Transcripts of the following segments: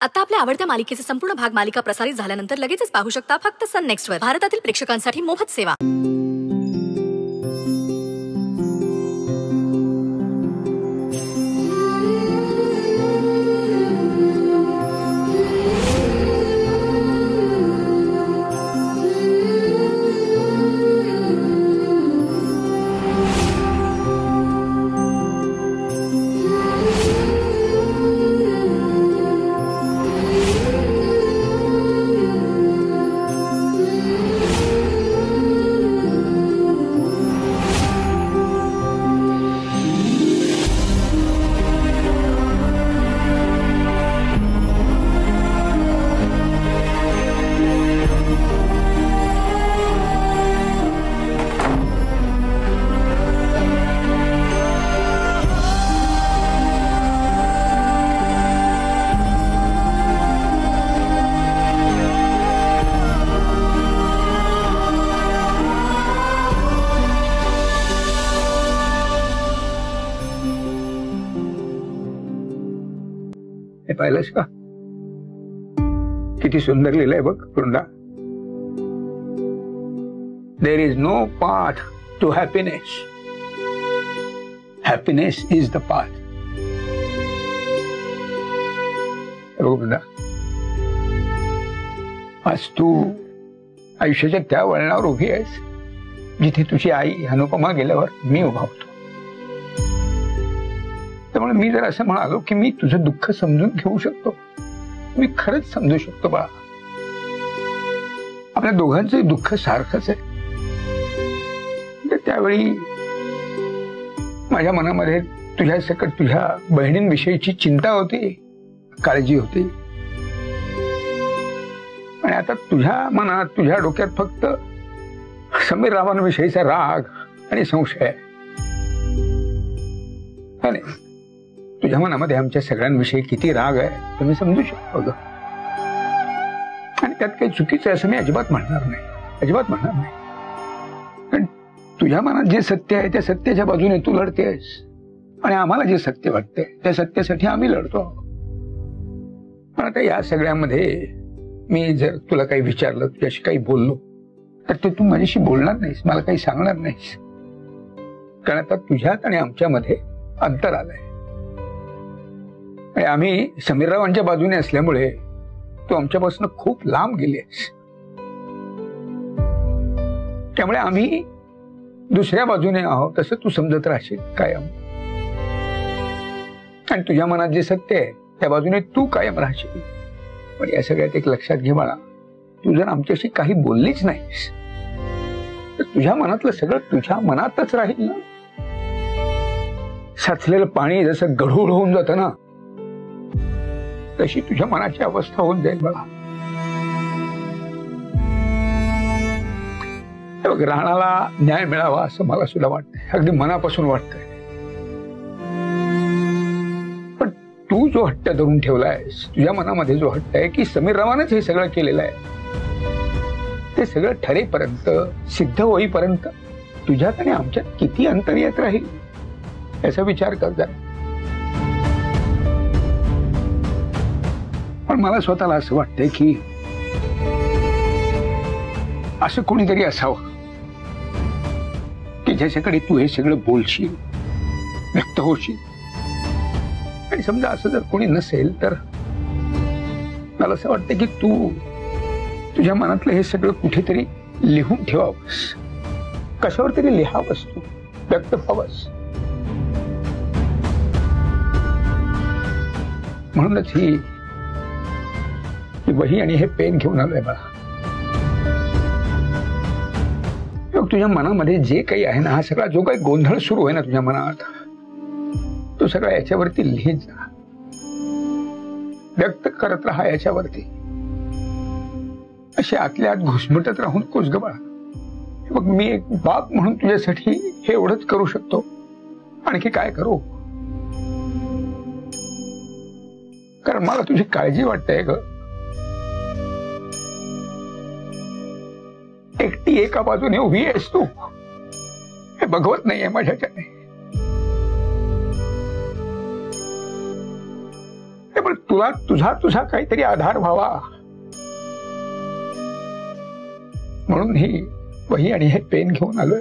आता आपल्या आवडत्या मालिकेचे संपूर्ण भाग मालिका प्रसारित झाल्यानंतर लगेचच पाहू शकता फक्त सन नेक्स्ट वर. भारतातील प्रेक्षकांसाठी मोफत सेवा. पाहिलंस का किती सुंदर लिहिलंय बघ Vrinda. There is no path to happiness. Happiness is the path. Vrinda, आज तू आयुष्याच्या त्या वळणावर उभी आहेस जिथे तुझी आई अनुपमा गेल्यावर मी उभा होतो. त्यामुळे मी जर असं म्हणालो की मी तुझं दुःख समजून घेऊ शकतो, मी खरंच समजू शकतो बाळा. आपल्या दोघांचं दुःख सारखंच आहे. त्यावेळी माझ्या मनामध्ये तुझ्या सकट तुझ्या बहिणींविषयीची चिंता होती, काळजी होती. आणि आता तुझ्या मनात तुझ्या डोक्यात फक्त समीर रावांविषयीचा राग आणि संशय आहे. तुझ्या मनामध्ये आमच्या सगळ्यांविषयी किती राग आहे तुम्ही समजू शकतो ग. आणि त्यात काही चुकीचं असं मी अजिबात म्हणणार नाही, अजिबात म्हणणार नाही. कारण तुझ्या मनात जे सत्य आहे त्या सत्याच्या बाजूने तू लढतेस आणि आम्हाला जे सत्य वाटतंय त्या सत्यासाठी आम्ही लढतो. पण आता या सगळ्यामध्ये मी जर तुला काही विचारलं, तुझ्याशी काही बोललो, तर ते तू माझ्याशी बोलणार नाहीस, मला काही सांगणार नाहीस. कारण आता तुझ्यात आणि आमच्यामध्ये अंतर आलंय. आम्ही समीररावांच्या बाजूने असल्यामुळे तू आमच्यापासून खूप लांब गेलीस. त्यामुळे आम्ही दुसऱ्या बाजूने आहोत असं तू समजत राहशील कायम. आणि तुझ्या मनात जे सत्य आहे त्या बाजूने तू कायम राहशील. पण या सगळ्यात एक लक्षात घे बाळा, तू जर आमच्याशी काही बोललीच नाहीस तर तुझ्या मनातलं सगळं तुझ्या मनातच राहील ना. साचलेलं पाणी जसं गढूळ होऊन जातं ना, तशी तुझ्या मनाची अवस्था होऊन जाईल बाळा. राणाला न्याय मिळावा असं मला सुद्धा वाटतंय, अगदी मनापासून वाटतंय. पण तू जो हट्ट धरून ठेवलायस, तुझ्या मनामध्ये जो हट्ट आहे की समीररावानेच हे सगळं केलेलं आहे, ते सगळं ठरेपर्यंत, सिद्ध होईपर्यंत तुझ्यात आणि आमच्यात किती अंतर येत राहील याचा विचार कर जरा. पण मला स्वतःला असं वाटतंय की असं कोणीतरी असावं की ज्याच्याकडे तू हे सगळं बोलशील, व्यक्त होशील. आणि समजा असं जर कोणी नसेल तर मला असं वाटतं की तू तुझ्या मनातलं हे सगळं कुठेतरी लिहून ठेवावंस, कशावर तरी लिहावंस, तू व्यक्त व्हावंस. म्हणूनच ही वही आणि हे पेन घेऊन आलोय बाळा. तुझ्या मनामध्ये जे काही आहे ना, हा सगळा जो काही गोंधळ सुरू आहे ना तुझ्या मनात, तो सगळा याच्यावरती लिहित जा, व्यक्त करत राहा याच्यावरती. असे आतल्या आत घुसमटत राहून कोस ग बाळा. मग मी एक बाप म्हणून तुझ्यासाठी हे एवढंच करू शकतो, आणखी काय करू. कारण मला तुझी काळजी वाटते ग. एकटी एका बाजूने उभी आहेस तू, हे बघवत नाहीये माझ्याच्याने. त्यामुळे तुला तुझा तुझा काहीतरी आधार व्हावा म्हणून ही वही आणि हे पेन घेऊन आलोय.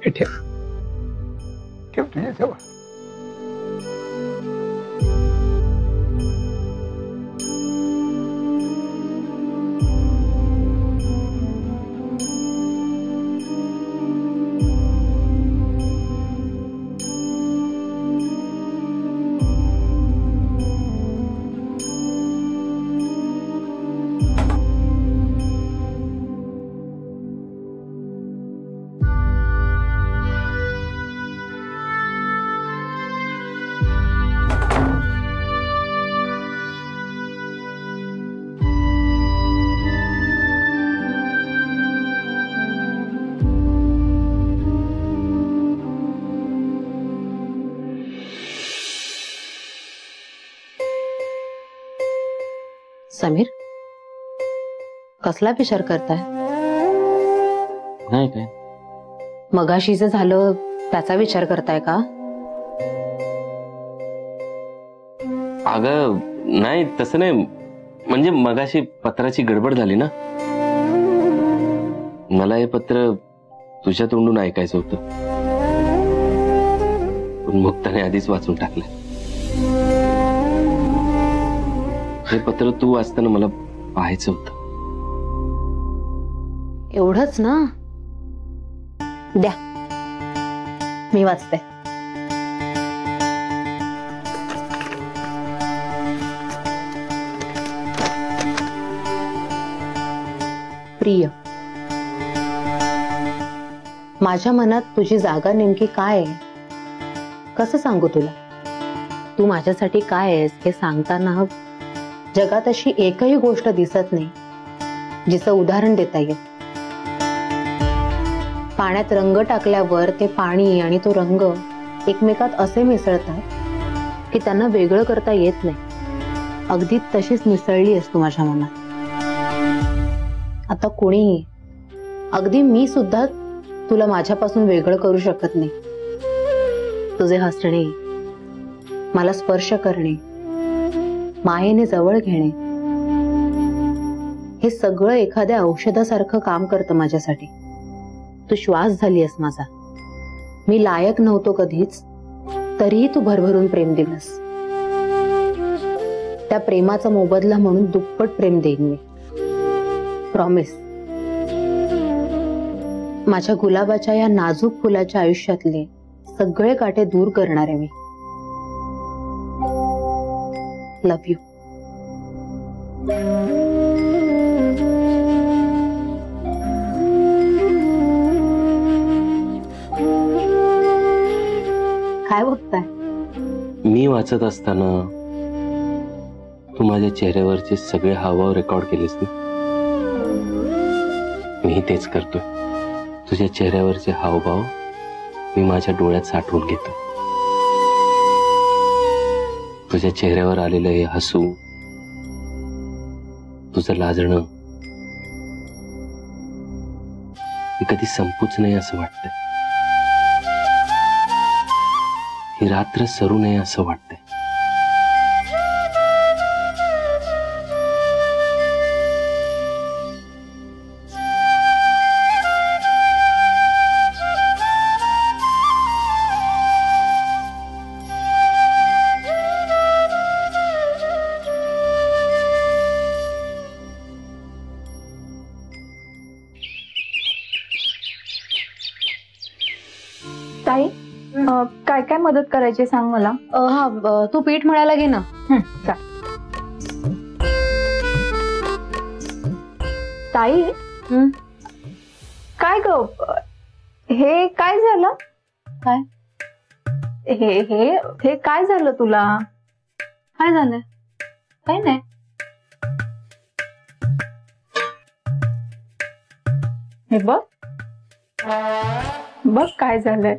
हे ठेव ठेव तुझ्या जवळ. समीर, कसला विचार करताय? नाही काय, मगाशी जे झालं त्याचा विचार करताय का? अगं नाही, तसं नाही. म्हणजे मगाशी पत्राची गडबड झाली ना. मला हे पत्र तुझ्या तोंडून ऐकायचं होतं, पण मुक्ताने आधीच वाचून टाकलं. हे पत्र तू वाचताना मला पाहायचं होतं. एवढंच ना? द्या, मी वाचते. प्रिय, माझ्या मनात तुझी जागा नेमकी काय आहे कसं सांगू तुला? तू माझ्यासाठी काय आहेस हे सांगताना जगात अशी एकही गोष्ट दिसत नाही जिचं उदाहरण देता येईल. पाण्यात रंग टाकल्यावर ते पाणी आणि तो रंग एकमेकात असे मिसळतात की त्यांना वेगळं करता येत नाही. अगदी तशीच मिसळली आहेस तू माझ्या मनात. आता कोणीही, अगदी मी सुद्धा तुला माझ्यापासून वेगळं करू शकत नाही. तुझे हसणे, मला स्पर्श करणे, मायेने जवळ घेणे, हे सगळं एखाद्या औषधासारखं काम करतं माझ्यासाठी. तू श्वास झाली आहेस माझा. मी लायक नव्हतो कधीच, तरीही तू भरभरून प्रेम दिलंस. त्या प्रेमाचा मोबदला म्हणून दुप्पट प्रेम देईन मी. प्रॉमिस. माझ्या गुलाबाच्या या नाजूक फुलाच्या आयुष्यातले सगळे काटे दूर करणार आहे मी. Love you. काय बघताय? मी वाचत असताना तू माझ्या चेहऱ्यावरचे सगळे हावभाव रेकॉर्ड केलेस ना. मी तेच करतोय. तुझ्या चेहऱ्यावरचे हावभाव मी माझ्या डोळ्यात साठवून घेतो. तुझ्या चेहऱ्यावर आलेलं हे हसू, तुझं लाजणं, हे कधी संपूच नाही असं वाटतंय. ही रात्र सरू नये असं वाटतंय. ताई, काय काय मदत करायची सांग मला. हा, तू पीठ मळायला घे ना. ताई, काय ग, हे काय झालं? काय? हे हे हे काय झालं तुला? काय झालंय? काय नाही. हे बघ बघ काय झालंय.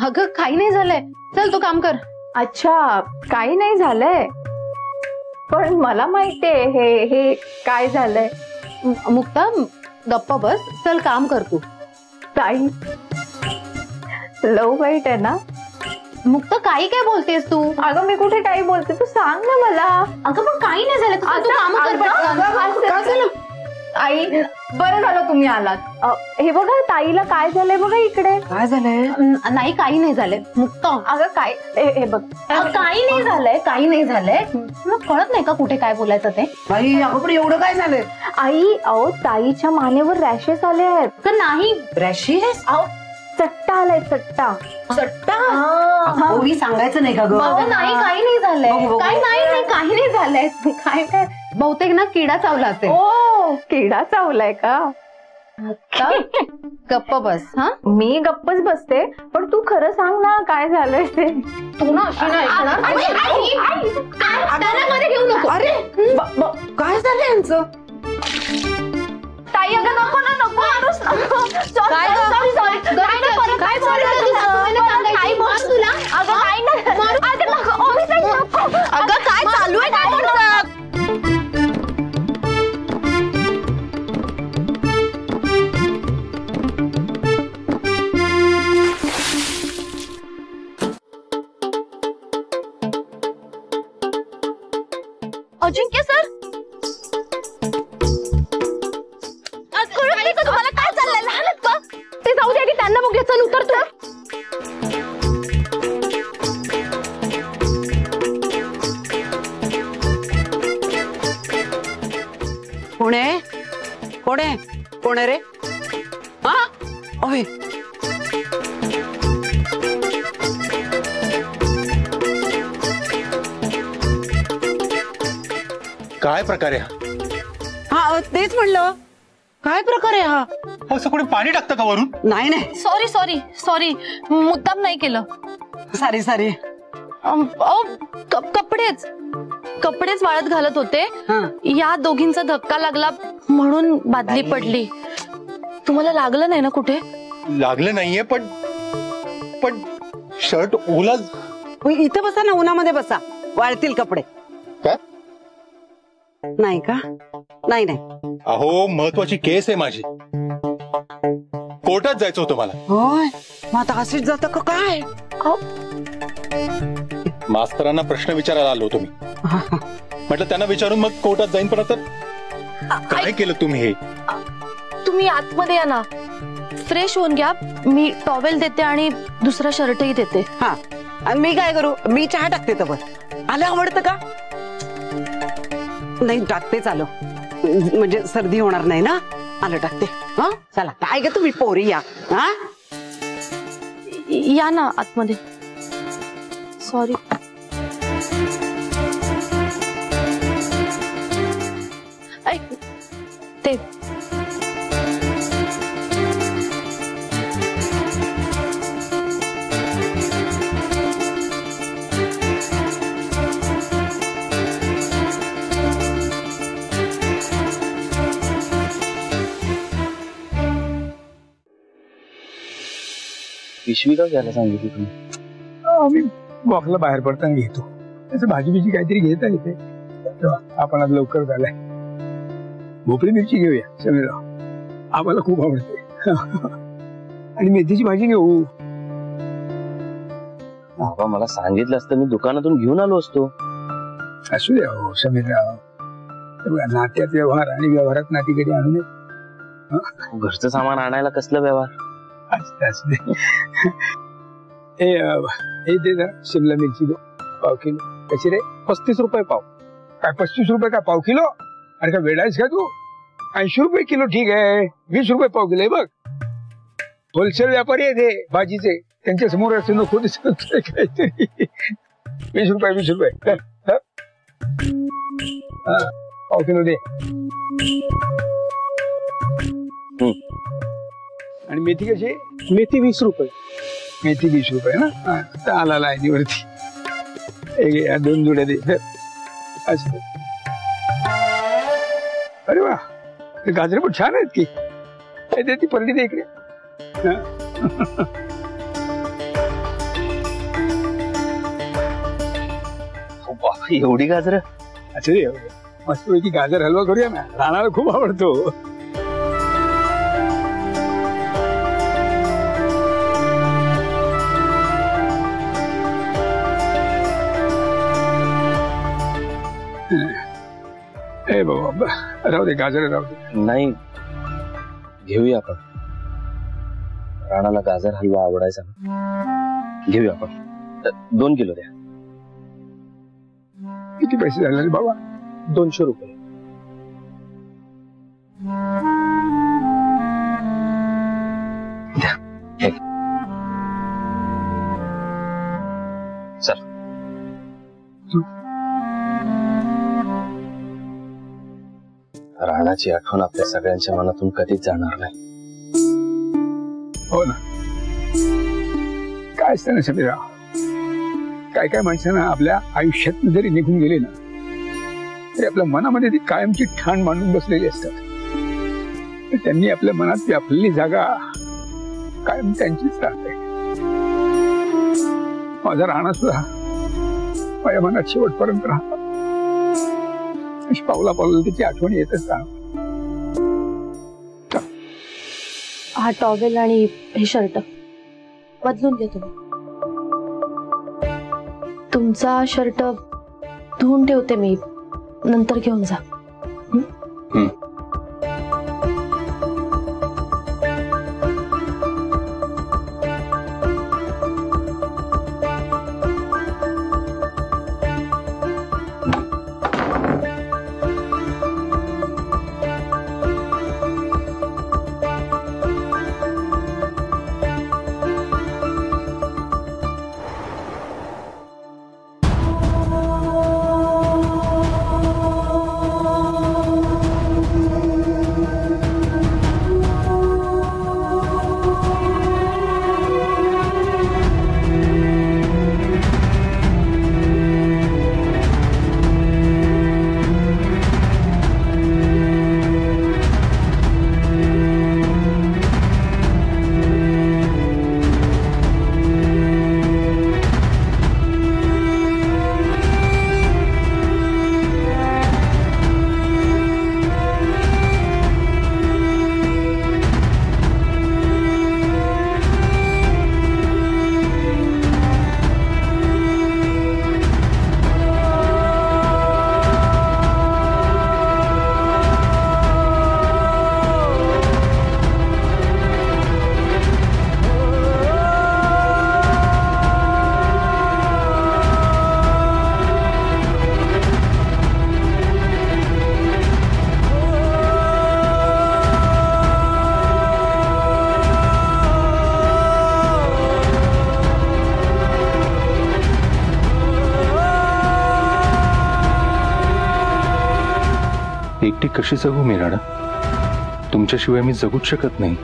अगं काही नाही झालंय. चल तू काम कर. अच्छा, काही नाही झालंय, पण मला माहितीये हे हे काय झालंय. मुक्ता, गप्पा बस. चल काम कर तू. ताई, लव वाईट आहे ना? मुक्त काही काय बोलतेस तू? अगं मी कुठे काही बोलते, तू सांग ना मला. अगं पण काही नाही झालं, तू कामं कर पटकन. काय झालं? आई बरं झालं तुम्ही आलात. हे बघा ताईला काय झालंय बघा इकडे. काय झालंय? नाही काही नाही झालंय मुक्त. अगं काय हे बघ, काही नाही झालंय, काही नाही झालंय. तुला कळत नाही का कुठे काय बोलायचं ते? बाई अगं पण एवढं काय झालंय? आई अहो ताईच्या मानेवर रॅशेस आले आहेत. का नाही? रॅशीस? अहो चट्टा आलाय, चट्टा. चट्टा? ओवी सांगायचं नाही का ग? नाही काही नाही झालंय. बघू. काही नाही काही नाही झालंय. काय काय बहुतेक ना किडा चावला असेल. ओ किडा चावलाय का? गप्प बस. हा मी गप्पच बसते, पण तू खरं सांग ना काय झालंय ते. तू ना अशी नाही ऐकणार. मध्ये घेऊ नको. अरे काय झालं यांचं? ताई अगं नको ना, नको मारूस, नको. काय गं? सॉरी सॉरी काय नाही परत. काय बोलतेस तू? सासूबाईला सांगायची. मार तुला. अगं काय नाही. अगं नको, ओवी ताई नको. अगं काय चालू आहे काय तुमचं? अजिंक्य सर, कळत नाही का तुम्हाला काय चाललंय? लहान आहेत का ते? जाऊ दे, त्यांना बघूया. चल उतर तू. कोण आहे? कोण आहे? कोण आहे रे? हा ओवी काय प्रकार आहे हा तेच म्हणलं. काय प्रकार आहे हा? असं कोणी पाणी टाकतं का वरून? नाही नाही सॉरी सॉरी सॉरी, मुद्दाम नाही केलं. सारी सारी कपडेच वाळत घालत होते. हा. या दोघींचा धक्का लागला म्हणून बादली पडली. तुम्हाला लागलं नाही ना कुठे? लागलं नाहीये, पण शर्ट ओला. इथं बसा ना, उन्हामध्ये बसा, वाळतील कपडे. काय? नाही का? नाही नाही. अहो महत्वाची केस आहे माझी, कोर्टात जायचं होतं मला. होय मग आता अशीच जातं का काय? मास्तरांना प्रश्न विचारायला आलो होतो मी. म्हटलं त्यांना विचारून मग कोर्टात जाईन, पण आता काय केलं तुम्ही हे? तुम्ही आतमध्ये या ना, फ्रेश होऊन घ्या. मी टॉवेल देते आणि दुसरा शर्टही देते. हा आणि मी काय करू? मी चहा टाकते तर बरं. आलं आवडतं का? नाही टाकतेच आलो, म्हणजे सर्दी होणार नाही ना. आलं टाकते. हा चला. काय ग तुम्ही पोरी या. हा या ना आतमध्ये. सॉरी. ऐक ते पिशवी का घ्यायला सांगितली तुम्ही? आम्ही वॉकला बाहेर पडताना घेतो. त्याचं भाजी बिजी काहीतरी घेता येते. आपण आज लवकर झालाय. भोपळी मिरची घेऊया समीरराव, आम्हाला खूप आवडते. आणि मेथीची भाजी घेऊ. बाबा मला सांगितलं असतं, मी दुकानातून घेऊन आलो असतो. असू द्या हो समीरराव, नात्यात व्यवहार आणि व्यवहारात नाती कधी आणू नये. घरचं सामान आणायला कसलं व्यवहार? असू दे. हे दे जरा शिमला मिरची दे, पाव किलो. कशी रे? 35 रुपये पाव. काय 35 रुपये का पाव किलो? अरे का वेळायस का तू? 80 रुपये किलो ठीक आहे, 20 रुपये पाव किलो आहे बघ. होलसेल व्यापारी आहे ते भाजीचे, त्यांच्या समोर असं नको दिसत काहीतरी. 20 रुपये 20 रुपये पाव किलो दे. आणि मेथी कशी? मेथी 20 रुपये. मेथी 20 रुपये ना. आता आला लाईनीवरती. एक 2 जुड्या दे. असं. अरे वा, गाजरे पण छान आहेत की. ती परडी दे इकडे. एवढी गाजर? अच्छा मस्तपैकी गाजर हलवा करूया ना, राणाला खूप आवडतो. राहू दे, गाजर राहू दे. नाही, घेऊया आपण. राणाला गाजर हलवा आवडायचा ना, घेऊया आपण. 2 किलो द्या. किती पैसे झाले रे बाबा? 200 रुपये. चल. राणाची आठवण आपल्या सगळ्यांच्या मनातून कधीच जाणार नाही. हो ना. काय असतं ना समीरा, काय काय माणसांना आपल्या आयुष्यात जरी निघून गेले ना तरी आपल्या मनामध्ये ती कायमची ठाण मांडून बसलेली असतात. त्यांनी आपल्या मनात व्यापलेली जागा कायम त्यांचीच राहते. माझा राणा सुद्धा माझ्या मनात शेवटपर्यंत राहतात. पावला पावला त्याची आठवण येतच राहणार. हा टॉवेल आणि हे शर्ट बदलून घे तुम्ही. तुमचा शर्ट धुवून ठेवते मी, नंतर घेऊन जा. एकटी कशी जगू मी राणा? तुमच्याशिवाय मी जगूच शकत नाही.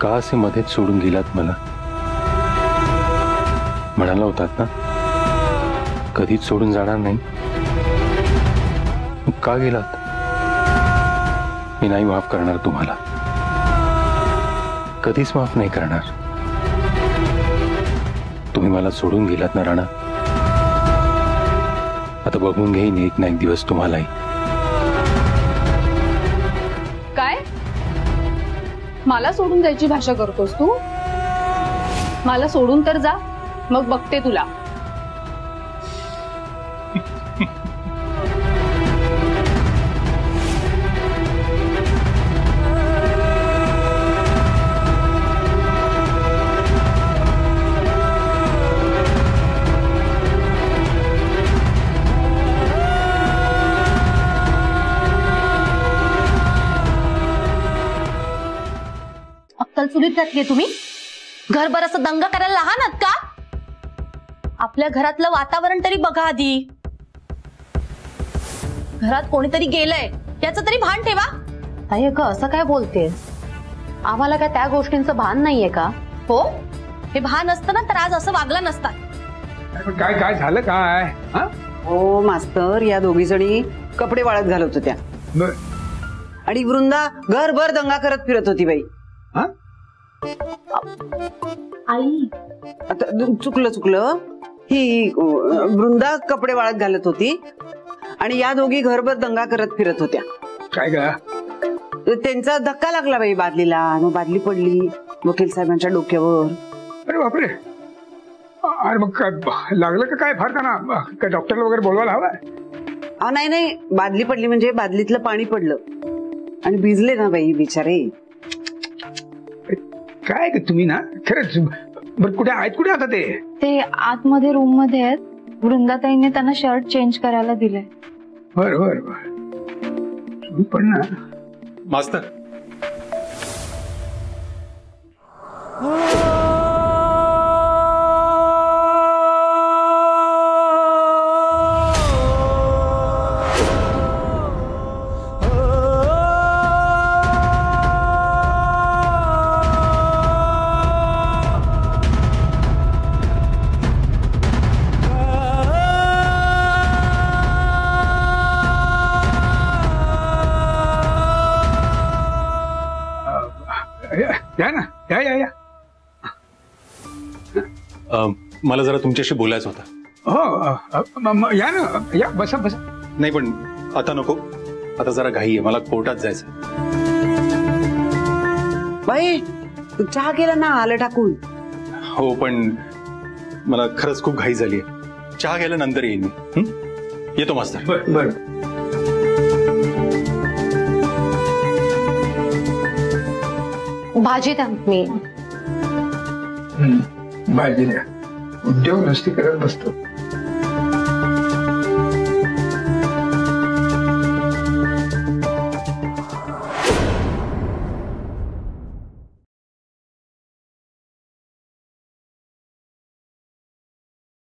का असे मध्येच सोडून गेलात मला? म्हणाला होतात ना कधीच सोडून जाणार नाही. का गेलात? मी नाही माफ करणार तुम्हाला, कधीच माफ नाही करणार. तुम्ही मला सोडून गेलात ना राणा. आता बघून घेईन एक ना एक दिवस तुम्हालाही. काय मला सोडून जायची भाषा करतोस तू? मला सोडून तर जा, मग बघते तुला. अक्कल चुलीत घातली तुम्ही? घरभर असं दंगा करायला लहान आहात का? आपल्या घरातलं वातावरण तरी बघा आधी. घरात कोणीतरी गेलंय याचं तरी भान ठेवा. ताई ग असं काय बोलतेस? आम्हाला काय त्या गोष्टींचं भान नाहीये का? हो, हे भान असतं ना तर आज असं वागलं नसतात. काय काय झालं काय? हो मास्तर, या दोघी जणी कपडे वाळत घालत होत्या आणि वृंदा घरभर दंगा करत फिरत होती बाई. आई आता चुकलं. ही वृंदा कपडे वाळत घालत होती आणि या दोघी घरभर दंगा करत फिरत होत्या. काय ग? त्यांचा धक्का लागला बाई बादलीला आणि बादली पडली वकील साहेबांच्या डोक्यावर. अरे बापरे. अरे मग काय लागलं का काय? फार का ना काय डॉक्टरला वगैरे बोलवायला हवाय? नाही नाही, बादली पडली म्हणजे बादलीतलं पाणी पडलं आणि भिजले ना बाई बिचारे. काय ग तुम्ही ना खरंच. बरं कुठे आहेत, कुठे आता ते? ते आतमध्ये रूम मध्ये आहेत. वृंदाताईने त्यांना शर्ट चेंज करायला दिलंय. बर बर बर. तुम्ही पण ना. मास्तर, या ना, या या या. मला जरा तुमच्याशी बोलायचं होतं. हो या ना, या बसा बसा. नाही पण आता नको, आता जरा घाई आहे, मला कोर्टात जायचं. बाई तू चहा केला ना आलं टाकून. हो पण मला खरंच खूप घाई झाली आहे. चहा घ्यायला नंतर येईन मी. येतो मास्तर. बर बर. भाजी द्या. मी भाजी द्या. उद्योग नसती करत बसतो.